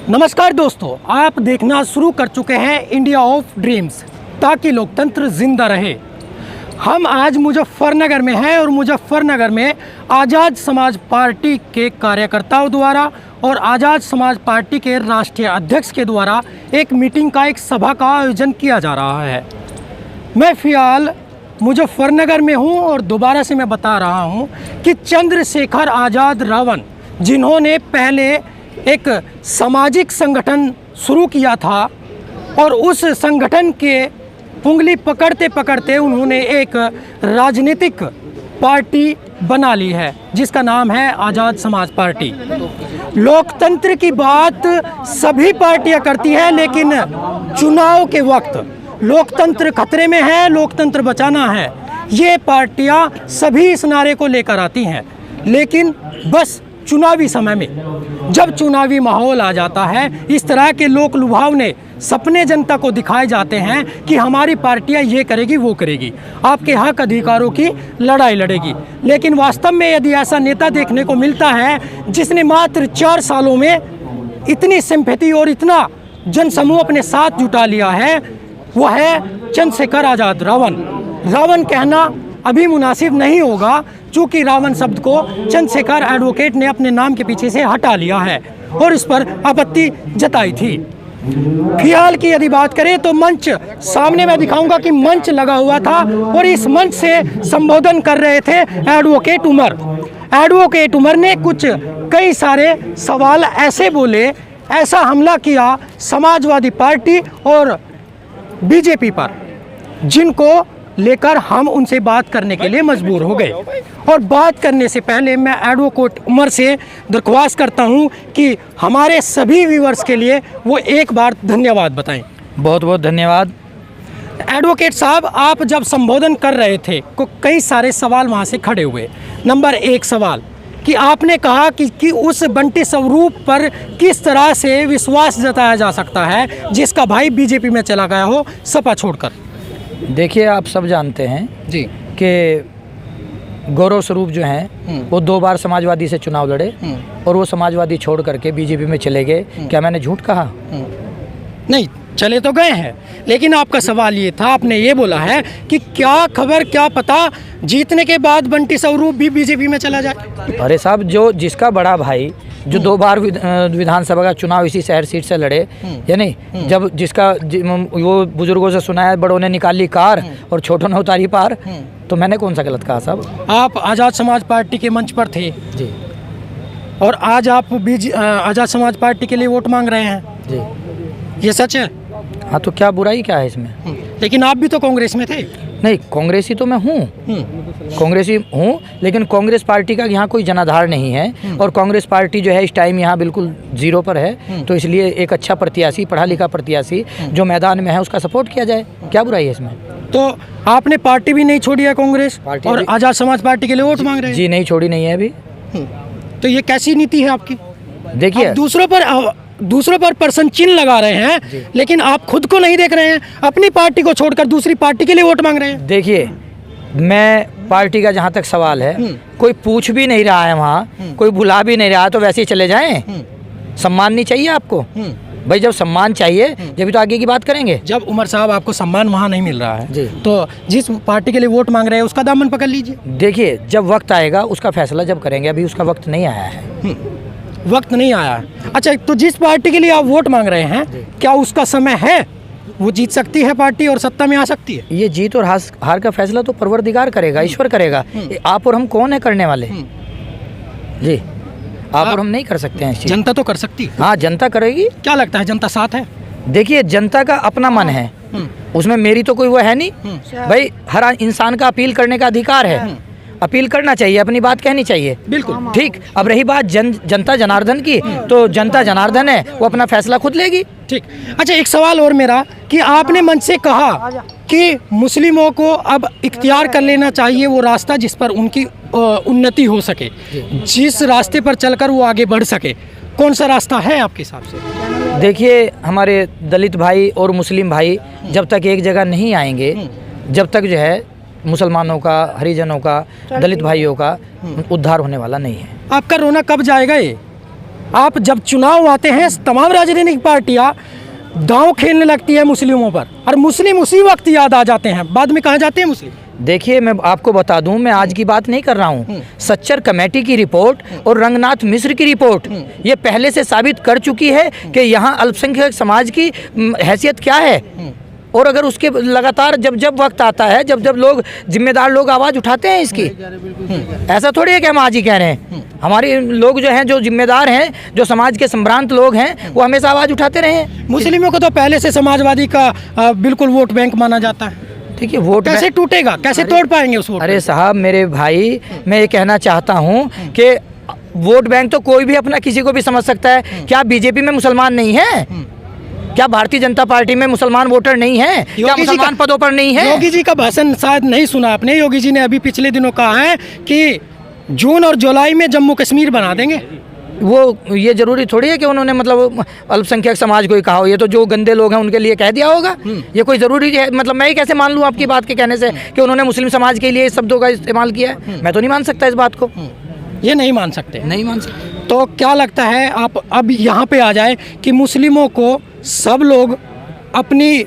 नमस्कार दोस्तों, आप देखना शुरू कर चुके हैं इंडिया ऑफ ड्रीम्स, ताकि लोकतंत्र जिंदा रहे। हम आज मुजफ्फरनगर में हैं और मुजफ्फरनगर में आज़ाद समाज पार्टी के कार्यकर्ताओं द्वारा और आज़ाद समाज पार्टी के राष्ट्रीय अध्यक्ष के द्वारा एक मीटिंग का, एक सभा का आयोजन किया जा रहा है। मैं फ़िलहाल मुजफ्फरनगर में हूं और दोबारा से मैं बता रहा हूं कि चंद्रशेखर आज़ाद रावण, जिन्होंने पहले एक सामाजिक संगठन शुरू किया था और उस संगठन के उंगली पकड़ते पकड़ते उन्होंने एक राजनीतिक पार्टी बना ली है जिसका नाम है आज़ाद समाज पार्टी। लोकतंत्र की बात सभी पार्टियां करती हैं, लेकिन चुनाव के वक्त लोकतंत्र खतरे में है, लोकतंत्र बचाना है, ये पार्टियां सभी इस नारे को लेकर आती हैं। लेकिन बस चुनावी समय में, जब चुनावी माहौल आ जाता है, इस तरह के लोक लुभावने सपने जनता को दिखाए जाते हैं कि हमारी पार्टियां ये करेगी, वो करेगी, आपके हक अधिकारों की लड़ाई लड़ेगी। लेकिन वास्तव में यदि ऐसा नेता देखने को मिलता है जिसने मात्र 4 सालों में इतनी सिंपैथी और इतना जनसमूह अपने साथ जुटा लिया है, वो है चंद्रशेखर आज़ाद रावण। रावण कहना अभी मुनासिब नहीं होगा, चूँकि रावण शब्द को चंद्रशेखर एडवोकेट ने अपने नाम के पीछे से हटा लिया है और इस पर आपत्ति जताई थी। फिलहाल की यदि बात करें तो मंच सामने मैं दिखाऊंगा कि मंच लगा हुआ था और इस मंच से संबोधन कर रहे थे एडवोकेट उमर। एडवोकेट उमर ने कई सारे सवाल ऐसे बोले, ऐसा हमला किया समाजवादी पार्टी और बीजेपी पर, जिनको लेकर हम उनसे बात करने के लिए मजबूर हो गए। और बात करने से पहले मैं एडवोकेट उमर से दरख्वास्त करता हूं कि हमारे सभी व्यूअर्स के लिए वो एक बार धन्यवाद बताएं। बहुत बहुत धन्यवाद। एडवोकेट साहब, आप जब संबोधन कर रहे थे तो कई सारे सवाल वहां से खड़े हुए। नंबर 1 सवाल कि आपने कहा कि उस बंटी स्वरूप पर किस तरह से विश्वास जताया जा सकता है जिसका भाई बीजेपी में चला गया हो सपा छोड़कर। देखिए, आप सब जानते हैं जी कि गौरव स्वरूप जो हैं वो 2 बार समाजवादी से चुनाव लड़े और वो समाजवादी छोड़ करके बीजेपी में चले गए। क्या मैंने झूठ कहा? नहीं, चले तो गए हैं, लेकिन आपका सवाल ये था, आपने ये बोला है कि क्या खबर, क्या पता जीतने के बाद बंटी स्वरूप भी बीजेपी में चला जाए। अरे साहब, जिसका बड़ा भाई जो 2 बार विधानसभा का चुनाव इसी शहर सीट से लड़े, यानी जब जिसका वो बुजुर्गों से सुना है, बड़ों ने निकाली कार और छोटों ने उतारी पार, तो मैंने कौन सा गलत कहा साहब? आप आज़ाद समाज पार्टी के मंच पर थे जी, और आज आप आज़ाद समाज पार्टी के लिए वोट मांग रहे हैं जी, ये सच है? हाँ, तो क्या बुराई क्या है इसमें? लेकिन आप भी तो कांग्रेस में थे। नहीं, कांग्रेसी तो मैं हूँ, कांग्रेसी हूँ, लेकिन कांग्रेस पार्टी का यहाँ कोई जनाधार नहीं है और कांग्रेस पार्टी जो है इस टाइम यहाँ बिल्कुल 0 पर है। तो इसलिए एक अच्छा प्रत्याशी, पढ़ा लिखा प्रत्याशी जो मैदान में है उसका सपोर्ट किया जाए। क्या बुराई है इसमें? तो आपने पार्टी भी नहीं छोड़ी है कांग्रेस और आज़ाद समाज पार्टी के लिए वोट मांग रहे हैं? जी नहीं, छोड़ी नहीं है अभी। तो ये कैसी नीति है आपकी? देखिए, दूसरों पर पर्सन चिन्ह लगा रहे हैं, लेकिन आप खुद को नहीं देख रहे हैं, अपनी पार्टी को छोड़कर दूसरी पार्टी के लिए वोट मांग रहे हैं। देखिए, मैं पार्टी का जहाँ तक सवाल है, कोई पूछ भी नहीं रहा है वहाँ, कोई बुला भी नहीं रहा है, तो वैसे ही चले जाएं। सम्मान नहीं चाहिए आपको? भाई, जब सम्मान चाहिए जब तो आगे की बात करेंगे। जब उमर साहब आपको सम्मान वहाँ नहीं मिल रहा है जी, तो जिस पार्टी के लिए वोट मांग रहे हैं उसका दामन पकड़ लीजिए। देखिए, जब वक्त आएगा उसका फैसला जब करेंगे, अभी उसका वक्त नहीं आया है। वक्त नहीं आया है। अच्छा, तो जिस पार्टी के लिए आप वोट मांग रहे हैं, क्या उसका समय है? वो जीत सकती है पार्टी और सत्ता में आ सकती है? ये जीत और हार का फैसला तो परवरदिगार करेगा, ईश्वर करेगा। आप और हम कौन है करने वाले? जी, आप और हम नहीं कर सकते हैं। जनता तो कर सकती है। हाँ, जनता करेगी। क्या लगता है, जनता साथ है? देखिए, जनता का अपना मन है, उसमें मेरी तो कोई वो है नहीं। भाई, हर इंसान का अपील करने का अधिकार है, अपील करना चाहिए, अपनी बात कहनी चाहिए। बिल्कुल ठीक। अब रही बात जनता जनार्दन की, तो जनता जनार्दन है, वो अपना फैसला खुद लेगी। ठीक। अच्छा, एक सवाल और मेरा कि आपने मंच से कहा कि मुस्लिमों को अब इख्तियार कर लेना चाहिए वो रास्ता जिस पर उनकी उन्नति हो सके, जिस रास्ते पर चलकर वो आगे बढ़ सके। कौन सा रास्ता है आपके हिसाब से? देखिए, हमारे दलित भाई और मुस्लिम भाई जब तक एक जगह नहीं आएंगे, जब तक जो है मुसलमानों का, हरिजनों का, दलित भाइयों का उद्धार होने वाला नहीं है। आपका रोना कब जाएगा? ये आप जब चुनाव आते हैं तमाम राजनीतिक पार्टियां दांव खेलने लगती है मुस्लिमों पर, और मुस्लिम उसी वक्त याद आ जाते हैं, बाद में कहाँ जाते हैं मुस्लिम। देखिए, मैं आपको बता दूं, मैं आज की बात नहीं कर रहा हूं। सच्चर कमेटी की रिपोर्ट और रंगनाथ मिश्र की रिपोर्ट ये पहले से साबित कर चुकी है कि यहाँ अल्पसंख्यक समाज की हैसियत क्या है। और अगर उसके लगातार जब जब वक्त आता है, जब जब लोग जिम्मेदार लोग आवाज़ उठाते हैं इसकी, ऐसा थोड़ी है कि हम आज ही कह रहे हैं। हमारे लोग जो हैं, जो जिम्मेदार हैं, जो समाज के संभ्रांत लोग हैं, वो हमेशा आवाज़ उठाते रहे हैं। मुस्लिमों को तो पहले से समाजवादी का बिल्कुल वोट बैंक माना जाता है। देखिए, वोट कैसे टूटेगा, कैसे तोड़ पाएंगे उस वोट? अरे साहब, मेरे भाई, मैं ये कहना चाहता हूँ कि वोट बैंक तो कोई भी अपना किसी को भी समझ सकता है। क्या बीजेपी में मुसलमान नहीं है? क्या भारतीय जनता पार्टी में मुसलमान वोटर नहीं है? क्या मुसलमान पदों पर नहीं है? योगी जी का भाषण शायद नहीं सुना आपने। योगी जी ने अभी पिछले दिनों कहा है कि जून और जुलाई में जम्मू कश्मीर बना देंगे। वो ये जरूरी थोड़ी है कि उन्होंने मतलब अल्पसंख्यक समाज को ही कहा हो। ये तो जो गंदे लोग हैं उनके लिए कह दिया होगा। ये कोई ज़रूरी है? मतलब मैं ही कैसे मान लूँ आपकी बात के कहने से कि उन्होंने मुस्लिम समाज के लिए इस शब्दों का इस्तेमाल किया है? मैं तो नहीं मान सकता इस बात को। ये नहीं मान सकते, नहीं मान सकते। तो क्या लगता है, आप अब यहाँ पे आ जाए कि मुस्लिमों को सब लोग अपनी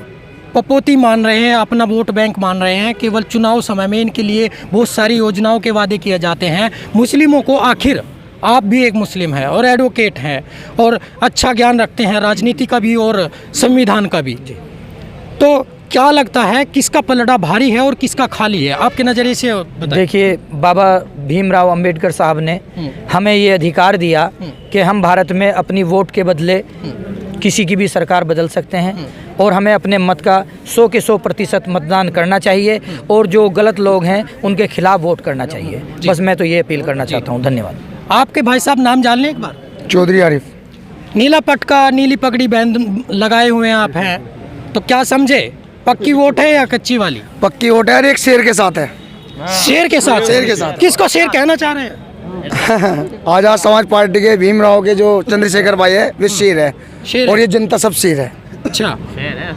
पपोती मान रहे हैं, अपना वोट बैंक मान रहे हैं। केवल चुनाव समय में इनके लिए बहुत सारी योजनाओं के वादे किए जाते हैं। मुस्लिमों को, आखिर आप भी एक मुस्लिम हैं और एडवोकेट हैं और अच्छा ज्ञान रखते हैं राजनीति का भी और संविधान का भी, तो क्या लगता है किसका पलड़ा भारी है और किसका खाली है आपके नज़रिए से? देखिए, बाबा भीमराव अंबेडकर साहब ने हमें ये अधिकार दिया कि हम भारत में अपनी वोट के बदले किसी की भी सरकार बदल सकते हैं और हमें अपने मत का 100 के 100% मतदान करना चाहिए और जो गलत लोग हैं उनके खिलाफ वोट करना चाहिए। बस मैं तो ये अपील करना चाहता हूँ। धन्यवाद। आपके भाई साहब नाम जान लें एक बार? चौधरी आरिफ। नीला पटका, नीली पगड़ी बैंड लगाए हुए हैं आप हैं, तो क्या समझे, पक्की वोट है या कच्ची वाली? पक्की वोट है और एक शेर के साथ है। शेर के साथ? शेर के साथ। किसको शेर कहना चाह रहे हैं? आजाद समाज पार्टी के भीमराव के जो चंद्रशेखर भाई है वे शेर है, शेर और है। ये जनता सब शेर है। अच्छा,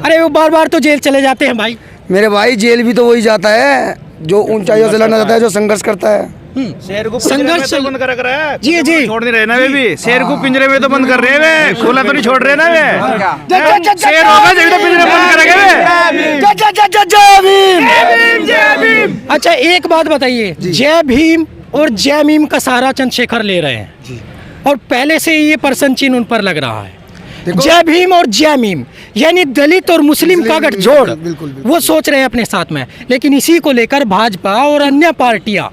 अरे वो बार बार तो जेल चले जाते हैं भाई। मेरे भाई, जेल भी तो वही जाता है जो ऊंचाइयों से लड़ना चाहता है, जो संघर्ष करता है। शेर को संघर्ष तो बंद कर रखा है। जी जी, छोड़ नहीं रहे ना वे भी। शेर को पिंजरे में तो बंद कर रहे हैं वे, खुला तो नहीं छोड़ रहे ना वे। शेर होगा जब तो पिंजरे में बंद करेंगे वे। अच्छा एक बात बताइए, जय भीम और जय मीम का सहारा चंद्रशेखर ले रहे हैं और पहले से ये पर्सन चिन्ह उन पर लग रहा है। जय भीम और जय मीम यानी दलित और मुस्लिम का गठजोड़, वो सोच रहे हैं अपने साथ में। लेकिन इसी को लेकर भाजपा और अन्य पार्टियां,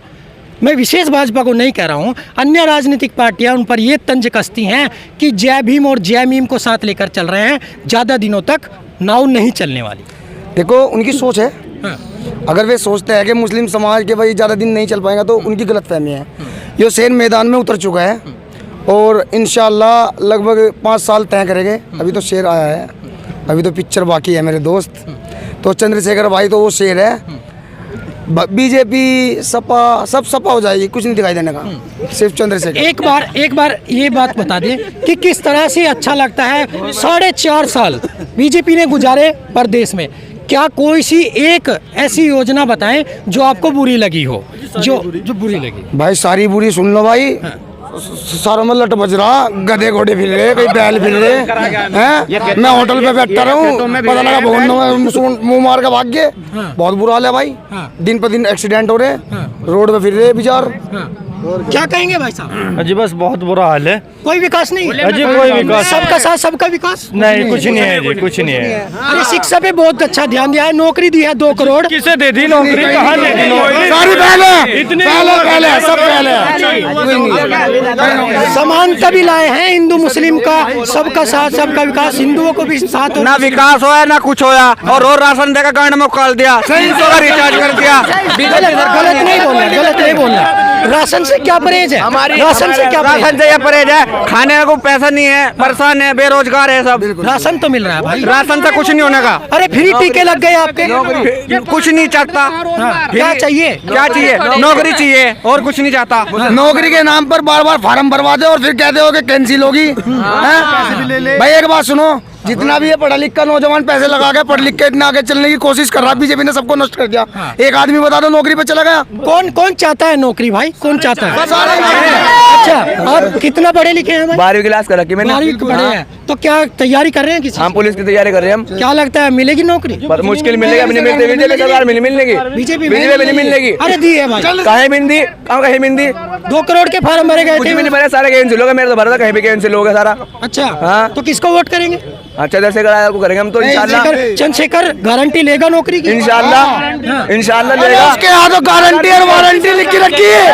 मैं विशेष भाजपा को नहीं कह रहा हूं, अन्य राजनीतिक पार्टियां उन पर ये तंज कसती हैं कि जय भीम और जय मीम को साथ लेकर चल रहे हैं, ज़्यादा दिनों तक नाव नहीं चलने वाली। देखो, उनकी सोच है। अगर वे सोचते हैं कि मुस्लिम समाज के भाई ज़्यादा दिन नहीं चल पाएगा तो उनकी गलतफहमी है। ये शेर मैदान में उतर चुका है और इंशाल्लाह लगभग 5 साल तय करेंगे। अभी तो शेर आया है, अभी तो पिक्चर बाकी है मेरे दोस्त। तो चंद्रशेखर भाई तो वो शेर है। बीजेपी, सपा, सब सपा हो जाएगी, कुछ नहीं दिखाई देने का, सिर्फ चंद्रशेखर। एक बार ये बात बता दें कि किस तरह से अच्छा लगता है 4.5 साल बीजेपी ने गुजारे प्रदेश में। क्या कोई सी एक ऐसी योजना बताएं जो आपको बुरी लगी हो, जो बुरी लगी? भाई सारी बुरी सुन लो भाई। सारों में लट बज रहा, गधे घोड़े फिर रहे, कहीं बैल फिर रहे हैं। मैं होटल पे बैठा रहूं, पता लगा भवन मुंह मार के भाग गए। बहुत बुरा हाल है भाई। दिन पर दिन एक्सीडेंट हो रहे, रोड पे फिर रहे बेचार। क्या कहेंगे भाई साहब? अजी बस बहुत बुरा हाल है। कोई विकास नहीं है? अजी कोई विकास सबका साथ सबका विकास नहीं, कुछ नहीं है जी, कुछ नहीं है। अरे शिक्षा पे बहुत अच्छा ध्यान दिया है, नौकरी दी है 2 करोड़। किसे दे दी नौकरी? कहाँ दे दी नौकरी? सारी पहले इतनी पहले सब पहले। समानता भी लाए हैं, हिंदू मुस्लिम का सबका साथ सबका विकास, हिंदुओं को भी साथ। ना विकास होया ना कुछ होया, और राशन देकर गांड में काट दिया, 300 का रिचार्ज कर दिया। गलत नहीं बोलना। राशन से क्या परहेज है? राशन से क्या राशन से ये परहेज है, खाने को पैसा नहीं है, परेशान है, बेरोजगार है सब। राशन तो मिल रहा है भाई, राशन से कुछ नहीं होने का। अरे फ्री टीके लग गए आपके। कुछ नहीं चाहता। क्या चाहिए? क्या चाहिए? नौकरी चाहिए और कुछ नहीं चाहता। नौकरी के नाम पर बार बार फार्म भरवा दे और फिर कहते हो कि कैंसिल होगी। हैं? भाई एक बात सुनो, जितना भी ये पढ़ा लिखा नौजवान पैसे लगा के पढ़ लिख के इतना आगे चलने की कोशिश कर रहा है, बीजेपी ने सबको नष्ट कर दिया। एक आदमी बता दो नौकरी पे चला गया। कौन कौन चाहता है नौकरी भाई, कौन चाहता है? अच्छा, आप कितना पढ़े लिखे हैं भाई? 12वीं क्लास कर रखी मैंने। 12वीं पढ़े हैं, तो क्या तैयारी कर रहे हैं किसी? हम पुलिस की तैयारी कर रहे हैं हम। क्या लगता है मिलेगी नौकरी? पर मुश्किल मिलेगा, नहीं मिलते। बीजेपी सरकार मिलेगी बीजेपी नहीं मिलेगी। अरे दी है भाई, कहीं मिलती, कहीं मिलती। 2 करोड़ के फार्म भरे गए कुछ थे। भी नहीं भरे, सारे कैंसिल हो गए। मेरे तो भरा था, कहीं भी कैंसिल हो गया सारा। अच्छा, हाँ। तो किसको वोट करेंगे? चंद्रशेखर आजाद को करेंगे हम तो इंशाल्लाह। चंद्रशेखर गारंटी लेगा नौकरी की? इंशाल्लाह लेगा। उसके हाथों गारंटी और वारंटी लिख के रखी है।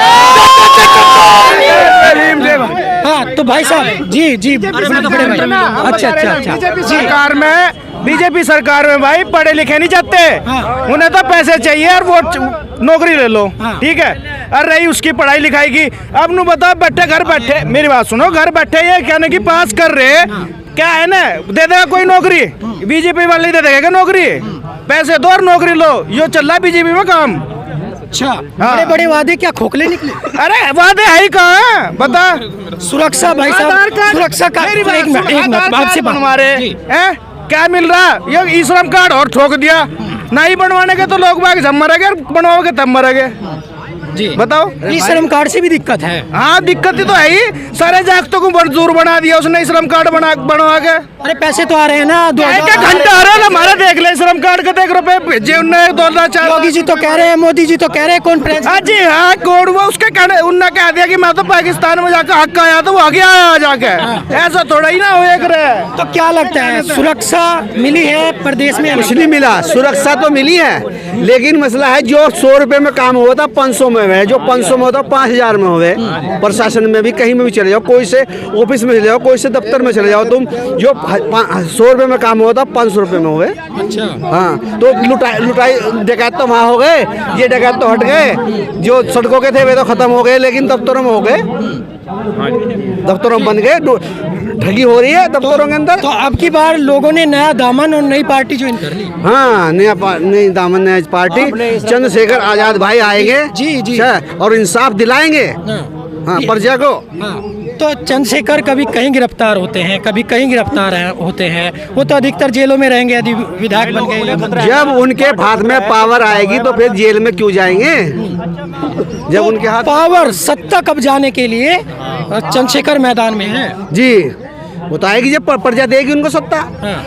हाँ, तो भाई साहब जी बड़े भाई, अच्छा सरकार में, बीजेपी सरकार में भाई पढ़े लिखे नहीं चाहते। हाँ। उन्हें तो पैसे चाहिए और वोट, नौकरी ले लो। हाँ। ठीक है, और रही उसकी पढ़ाई लिखाई की, अब नु बताओ बैठे घर बैठे, मेरी बात सुनो, घर बैठे ये कहने की पास कर रहे, क्या है ना, दे देगा कोई नौकरी? बीजेपी वाले दे देगा क्या नौकरी? पैसे दो और नौकरी लो, यो चल रहा बीजेपी में काम। अच्छा, बड़े बड़े वादे क्या खोखले निकले? अरे वादे है ही कहाँ, बता। सुरक्षा भाई साहब, सुरक्षा का मेरी बात एक मिनट सुनो, आधार आपसे कार्ड बनवा रहे हैं, क्या मिल रहा? ये ई श्रम कार्ड और ठोक दिया। नहीं बनवाने के तो लोग बाग जब मरेंगे, बनवाओगे तब मरेंगे। जी बताओ। ई श्रम कार्ड से भी दिक्कत है। हाँ, दिक्कत ही तो है ही। सारे जागतों को मजदूर बना दिया उसने, श्रम कार्ड बनवा के। अरे पैसे तो आ रहे हैं ना, एक घंटा आ रहा है हमारा, देख ले श्रम कार्ड के, देख रुपए भेजे उन्होंने 2,400। योगी जी तो कह रहे हैं, मोदी जी तो कह रहे हैं, कॉन्फ्रेंस। हाँ जी हाँ, कोड वो उसके कहने, उनने कह दिया कि मैं तो पाकिस्तान में जाकर हक आया, तो वो आगे आया जाके। ऐसा थोड़ा ही ना हो एक रहे। तो क्या लगता है, सुरक्षा मिली है प्रदेश में? कुछ नहीं मिला, सुरक्षा तो मिली है, लेकिन मसला है जो 100 रुपए में काम हुआ था 500 में है, जो 500 में होता 5000 में हुए। प्रशासन में भी कहीं में भी चले जाओ, कोई से ऑफिस में चले जाओ, कोई से दफ्तर में चले जाओ, तुम जो 100 रुपए में काम हुआ था 500 रुपए में हुए। अच्छा, हाँ, तो लुटाई डकैत तो वहाँ हो गए, ये डकैत तो हट गए। जो सड़कों के थे वे तो खत्म हो गए, लेकिन दफ्तरों में हो गए, दफ्तरों में बन गए, ठगी हो रही है दफ्तरों के अंदर। तो अब की बार लोगों ने नया दामन और नई पार्टी ज्वाइन कर ली। हाँ, नई दामन नई पार्टी, चंद्रशेखर आजाद भाई आएंगे जी। और इंसाफ दिलाएंगे हाँ प्रजा को। हाँ, तो चंद्रशेखर कभी कहीं गिरफ्तार होते हैं, कभी कहीं गिरफ्तार होते हैं, वो तो अधिकतर जेलों में रहेंगे यदि विधायक बन गए। जब उनके हाथ में पावर आएगी तो फिर जेल में क्यों जाएंगे? जब उनके हाथ पावर, सत्ता कब जाने के लिए चंद्रशेखर मैदान में है। जी, वो तो आएगी जब प्रजा देगी उनको सत्ता।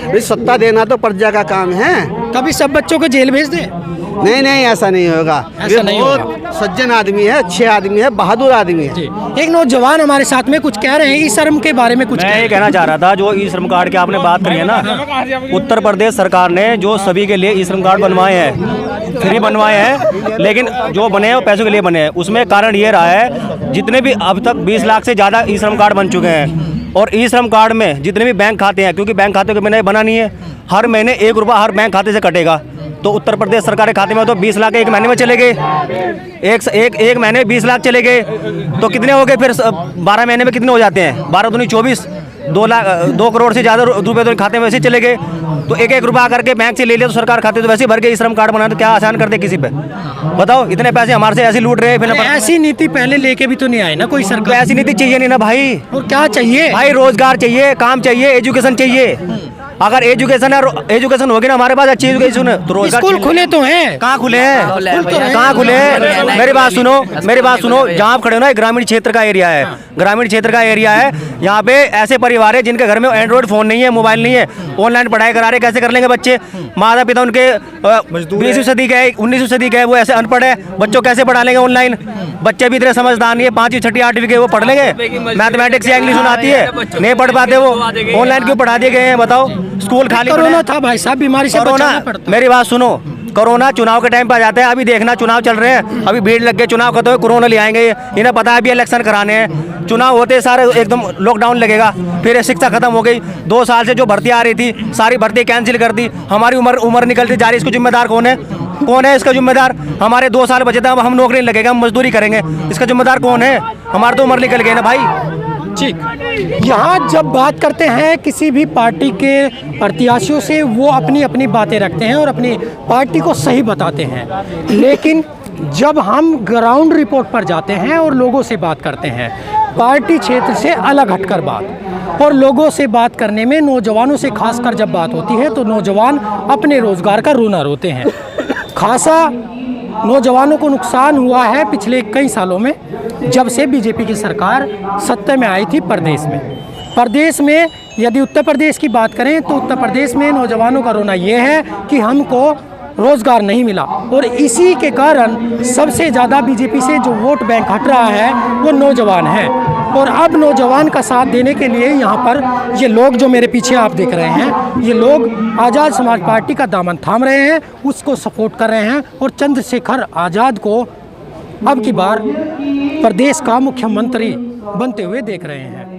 भाई सत्ता देना तो प्रजा का काम है। कभी सब बच्चों को जेल भेज दे? नहीं, ऐसा नहीं होगा। ऐसा नहीं बहुत होगा। सज्जन आदमी है, अच्छे आदमी है, बहादुर आदमी है। एक नौजवान हमारे साथ में कुछ कह रहे हैं, ई श्रम के बारे में कुछ मैं ये कहना चाह रहा था, जो ई श्रम कार्ड की आपने बात करी है ना, उत्तर प्रदेश सरकार ने जो सभी के लिए ई श्रम कार्ड बनवाए हैं, फ्री बनवाए हैं, लेकिन जो बने हैं वो पैसों के लिए बने हैं। उसमें कारण ये रहा है, जितने भी अब तक 20 लाख से ज़्यादा ई श्रम कार्ड बन चुके हैं, और ई श्रम कार्ड में जितने भी बैंक खाते हैं, क्योंकि बैंक खाते के बिना बना नहीं है, हर महीने 1 रुपया हर बैंक खाते से कटेगा। तो उत्तर प्रदेश सरकार के खाते में तो 20 लाख एक महीने में चले गए, एक महीने में 20 लाख चले गए, तो कितने हो गए फिर 12 महीने में कितने हो जाते हैं? 12 दूनी 24, 2 करोड़ से ज़्यादा रुपए तो खाते में वैसे चले गए। तो 1-1 रुपया करके बैंक से ले लिया तो सरकार खाते तो वैसे भर के श्रम कार्ड बना, तो क्या आसान कर दे किसी पे? बताओ, इतने पैसे हमारे से ऐसे लूट रहे हैं। ऐसी नीति पहले लेके भी तो नहीं आए ना कोई तो सरकार। ऐसी नीति चाहिए नहीं ना भाई। और क्या चाहिए भाई रोजगार चाहिए, काम चाहिए, एजुकेशन चाहिए। अगर एजुकेशन होगी ना हमारे पास, अच्छी एजुकेशन है तो रोजगार। स्कूल खुले तो हैं, कहाँ खुले हैं? कहाँ खुले हैं? मेरी बात सुनो, जहाँ आप खड़े हो ना, ग्रामीण क्षेत्र का एरिया है, ग्रामीण क्षेत्र का एरिया है। यहाँ पे ऐसे परिवार है जिनके घर में एंड्रॉइड फोन नहीं है, मोबाइल नहीं है, ऑनलाइन पढ़ाई करा रहे, कैसे कर लेंगे बच्चे? माता पिता उनके 20वीं सदी गए, 19वीं सदी गए, वो ऐसे अनपढ़ है, बच्चों कैसे पढ़ा लेंगे ऑनलाइन? बच्चे भी इतने समझदार नहीं है, 5वीं 6वीं 8वीं के वो पढ़ लेंगे? मैथमेटिक्स या इंग्लिश आती है, नहीं पढ़ पाते, वो ऑनलाइन क्यों पढ़ा दिए गए हैं? बताओ, स्कूल खाली कोरोना था भाई साहब, बीमारी से बचाना पड़ता। मेरी बात सुनो, कोरोना चुनाव के टाइम पे आ जाता है। अभी देखना, चुनाव चल रहे हैं, अभी भीड़ लग गई, चुनाव खत्म हो, कोरोना ले आएंगे। इन्हें पता है अभी इलेक्शन कराने हैं, चुनाव होते सारे एकदम लॉकडाउन लगेगा, फिर शिक्षा खत्म हो गई। 2 साल से जो भर्ती आ रही थी, सारी भर्ती कैंसिल कर दी। हमारी उम्र निकलती जा रही, इसको जिम्मेदार कौन है? कौन है इसका जिम्मेदार? हमारे 2 साल बचे थे, अब हम नौकरी नहीं लगेगा, हम मजदूरी करेंगे, इसका जिम्मेदार कौन है? हमारी तो उम्र निकल गई ना भाई। ठीक, यहाँ जब बात करते हैं किसी भी पार्टी के प्रत्याशियों से, वो अपनी अपनी बातें रखते हैं और अपनी पार्टी को सही बताते हैं, लेकिन जब हम ग्राउंड रिपोर्ट पर जाते हैं और लोगों से बात करते हैं, पार्टी क्षेत्र से अलग हटकर बात, और लोगों से बात करने में, नौजवानों से खासकर जब बात होती है तो नौजवान अपने रोज़गार का रोना रोते हैं। खासा नौजवानों को नुकसान हुआ है पिछले कई सालों में, जब से बीजेपी की सरकार सत्ता में आई थी प्रदेश में। प्रदेश में यदि उत्तर प्रदेश की बात करें तो उत्तर प्रदेश में नौजवानों का रोना ये है कि हमको रोज़गार नहीं मिला, और इसी के कारण सबसे ज़्यादा बीजेपी से जो वोट बैंक हट रहा है वो नौजवान है। और अब नौजवान का साथ देने के लिए यहाँ पर ये लोग जो मेरे पीछे आप देख रहे हैं, ये लोग आज़ाद समाज पार्टी का दामन थाम रहे हैं, उसको सपोर्ट कर रहे हैं और चंद्रशेखर आज़ाद को अब की बार प्रदेश का मुख्यमंत्री बनते हुए देख रहे हैं।